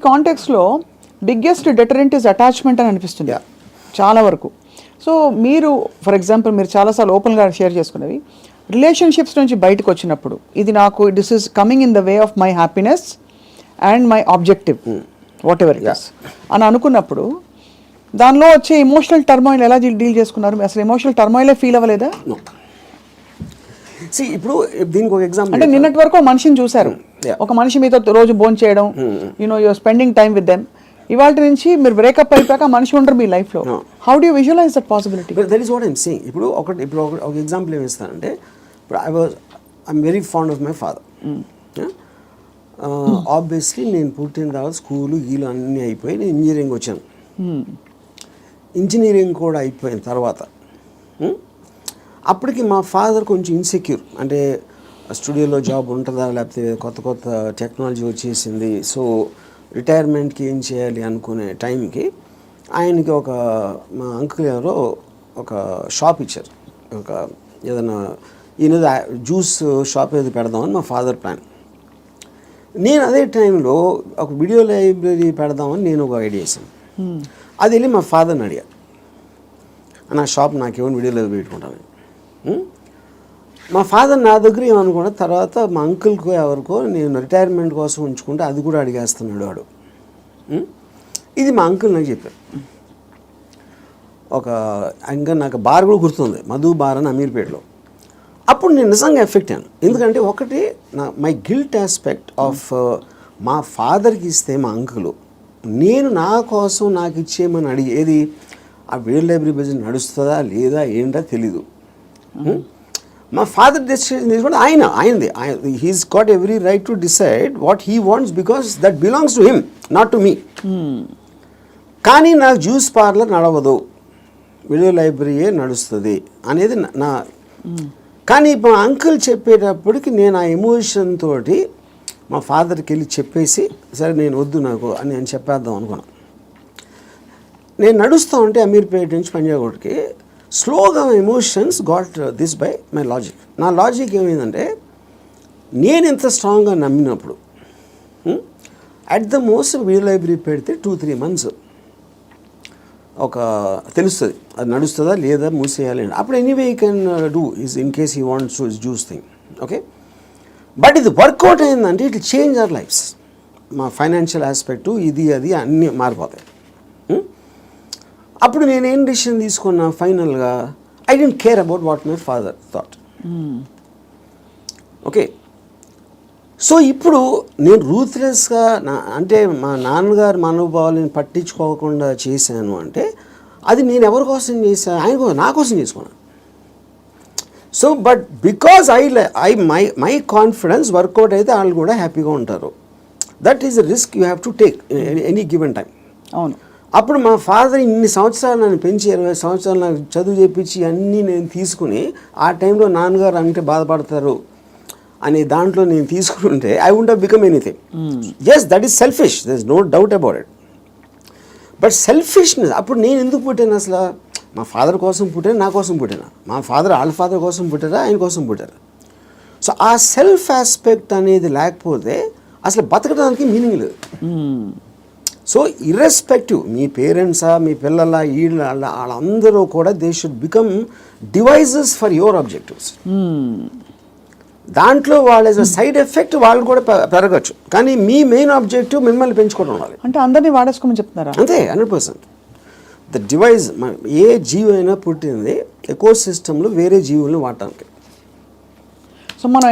కాంటెక్స్లో biggest deterrent is attachment అని అనిపిస్తుంది చాలా వరకు. సో మీరు ఫర్ ఎగ్జాంపుల్ మీరు చాలాసార్లు ఓపెన్గా షేర్ చేసుకునేవి రిలేషన్షిప్స్ నుంచి బయటకు వచ్చినప్పుడు ఇది నాకు this is coming in the way of my happiness and my objective what ever it is అని అనుకున్నప్పుడు దానిలో వచ్చే ఎమోషనల్ టర్మాయిల్ ఎలా డీల్ చేసుకున్నారు? అసలు ఎమోషనల్ టర్మాయిలే ఫీల్ అవ్వలేదా? ఇప్పుడు దీనికి ఒక ఎగ్జాంపుల్ అంటే నిన్నటి వరకు మనిషిని చూశారు, ఒక మనిషి మీతో రోజు భోజనం చేయడం, you're spending time with them. ఇవాళ నుంచి మీరు బ్రేకప్ అయిపోయాక మనిషి ఉండరు మీ లైఫ్లో. How do visualize that possibility? That is what I'm saying. ఇప్పుడు ఒక ఎగ్జాంపుల్ ఏమి ఇస్తానంటే, ఇప్పుడు I'm very fond of my father. Obviously నేను పుట్టిన తర్వాత స్కూలు గీలు అన్నీ అయిపోయి నేను ఇంజనీరింగ్ వచ్చాను. ఇంజనీరింగ్ కూడా అయిపోయిన తర్వాత అప్పటికి మా ఫాదర్ కొంచెం ఇన్సెక్యూర్, అంటే స్టూడియోలో జాబ్ ఉంటుందా లేకపోతే కొత్త కొత్త టెక్నాలజీ వచ్చేసింది, సో రిటైర్మెంట్కి ఏం చేయాలి అనుకునే టైంకి ఆయనకి మా అంకుల్ ఎవరో ఒక షాప్ ఇచ్చారు, ఒక ఏదైనా ఈయన జ్యూస్ షాప్ ఏదో పెడదామని మా ఫాదర్ ప్లాన్. నేను అదే టైంలో ఒక వీడియో లైబ్రరీ పెడదామని నేను ఒక ఐడియా చేశాను. అది వెళ్ళి మా ఫాదర్ని అడిగా, నా షాప్ నాకేమో వీడియో లైబ్రరీ పెట్టుకుంటాను. మా ఫాదర్ నా దగ్గర ఏమనుకున్నా తర్వాత మా అంకుల్కో ఎవరికో నేను రిటైర్మెంట్ కోసం ఉంచుకుంటే అది కూడా అడిగేస్తున్నాడు వాడు. ఇది మా అంకుల్ నాకు చెప్పారు. ఇంకా నాకు బార్ కూడా గుర్తుంది, మధు బార్ అని అమీర్పేటలో. అప్పుడు నేను నిజంగా ఎఫెక్ట్ అయ్యాను. ఎందుకంటే ఒకటి మై గిల్ట్ ఆస్పెక్ట్ ఆఫ్ మా ఫాదర్కి ఇస్తే మా అంకులు నేను నా కోసం నాకు ఇచ్చేయమని అడిగేది ఆ వీడియో లైబ్రరీ బిజినెస్ నడుస్తుందా లేదా ఏంటో తెలీదు. మా ఫాదర్ డెసిషన్ తీసుకుంటే ఆయనది he's got every right to decide what he wants because that belongs to him, not to me. కానీ నాకు జ్యూస్ పార్లర్ నడవదు, వీడియో లైబ్రరీయే నడుస్తుంది అనేది నా. కానీ మా అంకుల్ చెప్పేటప్పటికి నేను ఆ ఎమోషన్ తోటి మా ఫాదర్కి వెళ్ళి చెప్పేసి సరే నేను వద్దు నాకు అని నేను చెప్పేద్దాం అనుకున్నాను. నేను నడుస్తూ ఉంటే అమీర్పేట నుంచి పంజాగుట్కి స్లోగా emotions got this by my logic. నా లాజిక్ ఏమైందంటే నేను ఎంత స్ట్రాంగ్గా నమ్మినప్పుడు at the most video library పెడితే 2-3 months తెలుస్తుంది అది నడుస్తుందా లేదా మూసేయాలి అని. అప్పుడు anyway you can do is in case you wants to juice thing, okay. But ఇది వర్కౌట్ అయిందంటే ఇట్ చేంజ్ అవర్ లైఫ్స్. మా ఫైనాన్షియల్ ఆస్పెక్టు ఇది అది అన్నీ మారిపోతాయి. అప్పుడు నేనేం డిసిషన్ తీసుకున్నా ఫైనల్గా, I don't care about what my father thought, okay. So ఇప్పుడు నేను రూత్లెస్గా అంటే మా నాన్నగారు మనోభావాలను పట్టించుకోకుండా చేశాను అంటే అది నేను ఎవరి కోసం చేశాను? ఆయన కోసం, నా కోసం చేసుకున్నాను. So but because my confidence work out అయితే వాళ్ళు కూడా హ్యాపీగా ఉంటారు. That is a risk you have to take any given time. అవును. అప్పుడు మా ఫాదర్ ఇన్ని సంవత్సరాలు నన్ను పెంచి 20 సంవత్సరాలు నాకు చదువు చెప్పించి అన్నీ నేను తీసుకుని ఆ టైంలో నాన్నగారు అంటే బాధపడతారు అనే దాంట్లో నేను తీసుకుంటే I won't have become anything. Yes, that is selfish, there is no doubt about it. But selfishness అప్పుడు నేను ఎందుకు పుట్టాను? అసలు మా ఫాదర్ కోసం పుట్టాను, నా కోసం పుట్టాను. మా ఫాదర్ వాళ్ళ ఫాదర్ కోసం పుట్టారా, ఆయన కోసం పుట్టారు. సో ఆ సెల్ఫ్ ఆస్పెక్ట్ అనేది లేకపోతే అసలు బతకడానికి మీనింగ్ లేదు. సో ఇర్రెస్పెక్టివ్ మీ పేరెంట్సా మీ పిల్లల వీళ్ళ వాళ్ళందరూ కూడా they should become devices for your objectives. దాంట్లో వాళ్ళ సైడ్ ఎఫెక్ట్ వాళ్ళు కూడా పెరగచ్చు, కానీ మీ మెయిన్ ఆబ్జెక్టివ్ మిమ్మల్ని పెంచుకోవడం ఉండాలి. అంటే అందరినీ వాడేసుకోమని చెప్తున్నారా? అంతే, 100%. ద డివైజ్ ఏ జీవి అయినా పుట్టింది ఎకో సిస్టంలో వేరే జీవులను వాడటానికి. సో మనం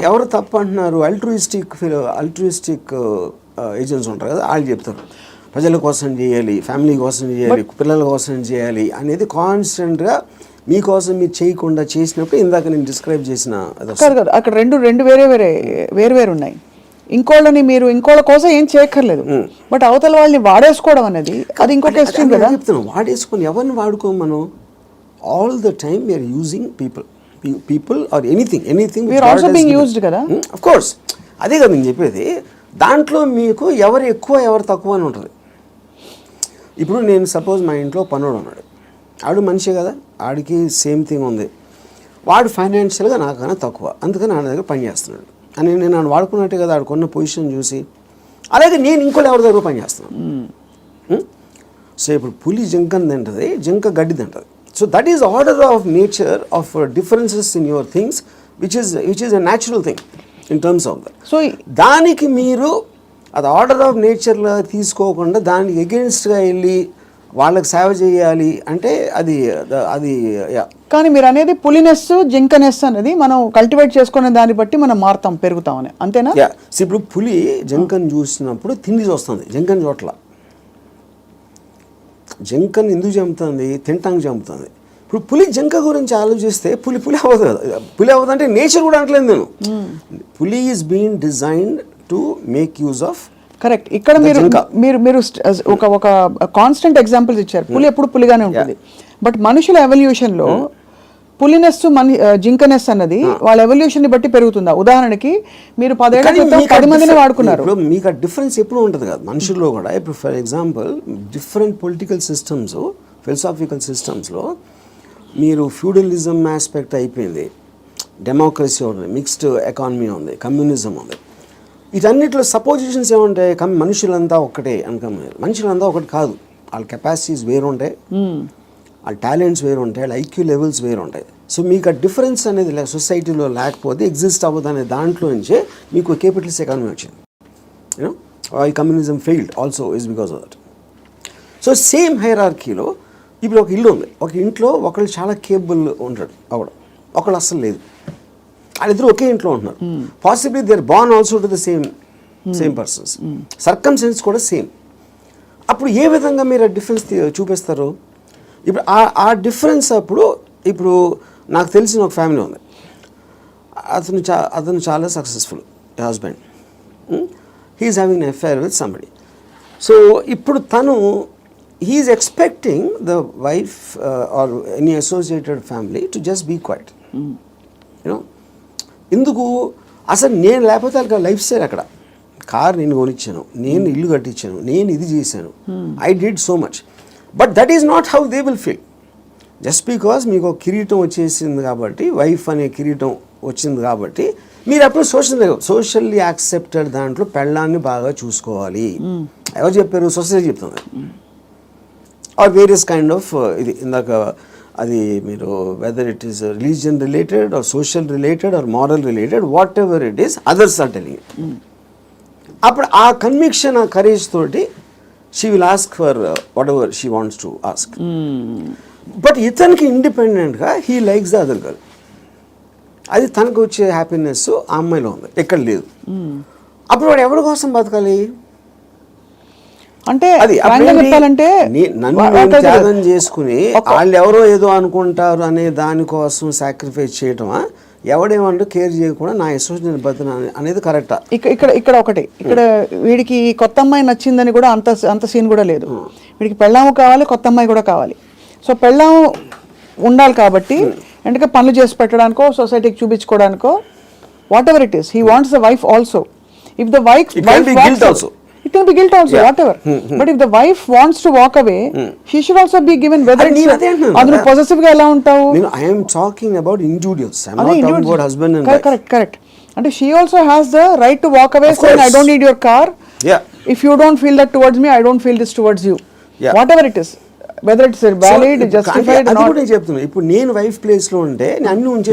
ఎవరు తప్పు అంటున్నారు? అల్ట్రూయిస్టిక్ ఏజెంట్స్ ఉంటారు కదా, వాళ్ళు చెప్తారు ప్రజల కోసం చేయాలి, ఫ్యామిలీ కోసం చేయాలి, పిల్లల కోసం చేయాలి అనేది కాన్స్టెంట్గా మీకోసం మీరు చేయకుండా చేసినప్పుడు ఇందాక నేను డిస్క్రైబ్ చేసిన అక్కడ రెండు వేరే ఉన్నాయి. ఇంకోళ్ళ కోసం ఏం చేయక్కర్లేదు, బట్ అవతల వాళ్ళని వాడేసుకోవడం అనేది అది ఇంకొక ఎక్స్ట్రీమ్ కదా. చెప్తున్నాను, వాడేసుకొని ఎవరిని వాడుకోం మనం. All the time we're using people or anything also being used కదా. ఆఫ్ కోర్స్, అదే కదా నేను చెప్పేది. దాంట్లో మీకు ఎవరు ఎక్కువ ఎవరు తక్కువ అని ఉంటుంది. ఇప్పుడు నేను సపోజ్ మా ఇంట్లో పనుడు ఉన్నాడు, ఆడు మనిషి కదా, ఆడికి సేమ్ థింగ్ ఉంది. వాడు ఫైనాన్షియల్గా నాకన్నా తక్కువ, అందుకని నా దగ్గర పని చేస్తున్నాడు అని నేను వాడుకున్నట్టే కదా. ఆడుకున్న పొజిషన్ చూసి అలాగే నేను ఇంకోళ్ళు ఎవరి దగ్గర పని చేస్తున్నాను. సో ఇప్పుడు పులి జింకని తింటది, జింక గడ్డి తింటది. So that is order of nature of differences in your things which is a natural thing in terms of that. So దానికి మీరు అది ఆర్డర్ ఆఫ్ నేచర్లో తీసుకోకుండా దానికి ఎగెన్స్ట్గా వెళ్ళి వాళ్ళకి సేవ చేయాలి అంటే అది అది కానీ మీరు అనేది పులినెస్ జింకనెస్ అనేది మనం కల్టివేట్ చేసుకునే దాన్ని బట్టి మనం మారుతాం, పెరుగుతామని, అంతేనా? ఇప్పుడు పులి జింకను చూసినప్పుడు తిండి చూస్తుంది, జింకను చోట్ల. జింకను ఎందుకు చంపుతుంది? తింటానికి చంపుతుంది. ఇప్పుడు పులి జింక గురించి ఆలోచిస్తే పులి అవ్వదు కదా. పులి అవ్వదు అంటే నేచర్ కూడా అంటలేదు నేను. పులి is being designed to make use of. Correct. ఇక్కడ మీరు మీరు మీరు ఒక కాన్స్టెంట్ ఎగ్జాంపుల్స్ ఇచ్చారు. పులి ఎప్పుడు పులిగానే ఉంటుంది. బట్ మనుషుల ఎవల్యూషన్లో పులినెస్ జింకనెస్ అన్నది వాళ్ళ ఎవల్యూషన్ ని బట్టి పెరుగుతుందా? ఉదాహరణకి మీరు 10 ఏళ్ల క్రితం 10 మందిని వాడుకున్నారు. ఇప్పుడు మీకు ఆ డిఫరెన్స్ ఎప్పుడు ఉంటుంది కదా మనుషుల్లో కూడా. ఇప్పుడు for example different political systems, philosophical సిస్టమ్స్లో మీరు ఫ్యూడలిజం ఆస్పెక్ట్ అయిపోయింది, డెమోక్రసీ ఉంది, మిక్స్డ్ ఎకానమీ ఉంది, కమ్యూనిజం ఉంది. వీటన్నిటిలో సపోజిషన్స్ ఏముంటాయి? మనుషులంతా ఒక్కటే అనుకున్నారు. మనుషులంతా ఒకటి కాదు. వాళ్ళ కెపాసిటీస్ వేరుంటాయి, వాళ్ళ టాలెంట్స్ వేరు ఉంటాయి, వాళ్ళ ఐక్యూ లెవెల్స్ వేరు ఉంటాయి. సో మీకు ఆ డిఫరెన్స్ అనేది సొసైటీలో లేకపోతే ఎగ్జిస్ట్ అవ్వదు అనే దాంట్లో నుంచే మీకు క్యాపిటలిస్ట్ ఎకానమీ వచ్చింది. యూనో ఈ communism failed also is because of that. So same హైరార్కీలో ఇప్పుడు ఒక ఇల్లు ఉంది, ఒక ఇంట్లో ఒకళ్ళు చాలా కేపబుల్ ఉంటాడు అవడం, ఒకళ్ళు అస్సలు లేదు. వాళ్ళిద్దరు ఒకే ఇంట్లో ఉంటున్నారు. Possibly they are born also to the same persons, circumstances కూడా సేమ్. అప్పుడు ఏ విధంగా మీరు ఆ డిఫరెన్స్ చూపిస్తారు? ఇప్పుడు ఆ డిఫరెన్స్ అప్పుడు ఇప్పుడు నాకు తెలిసిన ఒక ఫ్యామిలీ ఉంది, అతను చాలా successful husband, he is having an affair with somebody. So ఇప్పుడు తను he is expecting the wife or any associated family to just be quiet. You know ఎందుకు? అసలు నేను లేకపోతే వాళ్ళకి లైఫ్ స్టైల్ అక్కడ, కార్ నేను కొనిచ్చాను, నేను ఇల్లు కట్టించాను, నేను ఇది చేశాను, I did so much. But that is not how they will feel. Just because మీకు ఒక కిరీటం వచ్చేసింది కాబట్టి, వైఫ్ అనే కిరీటం వచ్చింది కాబట్టి మీరు అప్పుడు సోషల్లీ యాక్సెప్టెడ్ దాంట్లో పెళ్ళాన్ని బాగా చూసుకోవాలి. ఎవరు చెప్పారు? సొసైటీ చెప్తుంది. ఆర్ వేరియస్ కైండ్ ఆఫ్ ఇది ఇందాక అది మీరు whether it is religion related or social related or moral related, whatever it is, others are telling. అప్పుడు ఆ కన్విక్షన్, ఆ కరేజ్ తోటి she will ask for whatever she wants to ask. But ఇతనికి ఇండిపెండెంట్గా he likes the other girl. అది తనకు వచ్చే happiness ఆ అమ్మాయిలో ఉంది, ఎక్కడ లేదు. అప్పుడు వాడు ఎవరి కోసం బతకాలి? అంటే అది నన్ను త్యాగం చేసుకుని వాళ్ళు ఎవరో ఏదో అనుకుంటారు అనే దానికోసం సాక్రిఫైస్ చేయటమా? ఎవడేమంటూ కేర్ చేయకుండా నా ఎసోసియేషన్ బతున అనేది కరెక్టా? ఇక్కడ ఒకటి, ఇక్కడ వీడికి కొత్త అమ్మాయి నచ్చిందని కూడా అంత సీన్ కూడా లేదు. వీడికి పెళ్ళాము కావాలి, కొత్త అమ్మాయి కూడా కావాలి. సో పెళ్ళాము ఉండాలి కాబట్టి ఎందుకంటే పనులు చేసి పెట్టడానికో, సొసైటీకి చూపించుకోవడానికో, whatever it is, he wants the wife also. If the wife it can be guilt also, whatever. But if the wife wants to walk away, she should also be given whether it's adunu possessive ga ela untavu. I am talking about individuals. I am not talking about husband and wife. Correct. And she also has the right to walk away saying I don't need your car. Yeah. If you don't feel that towards me, I don't feel this towards you. Whatever it is, whether it's valid, justified or not. అది కూడా చెప్తున్నా. ఇప్పుడు నేను wife place లో ఉంటే నేను అన్ని ఉంచే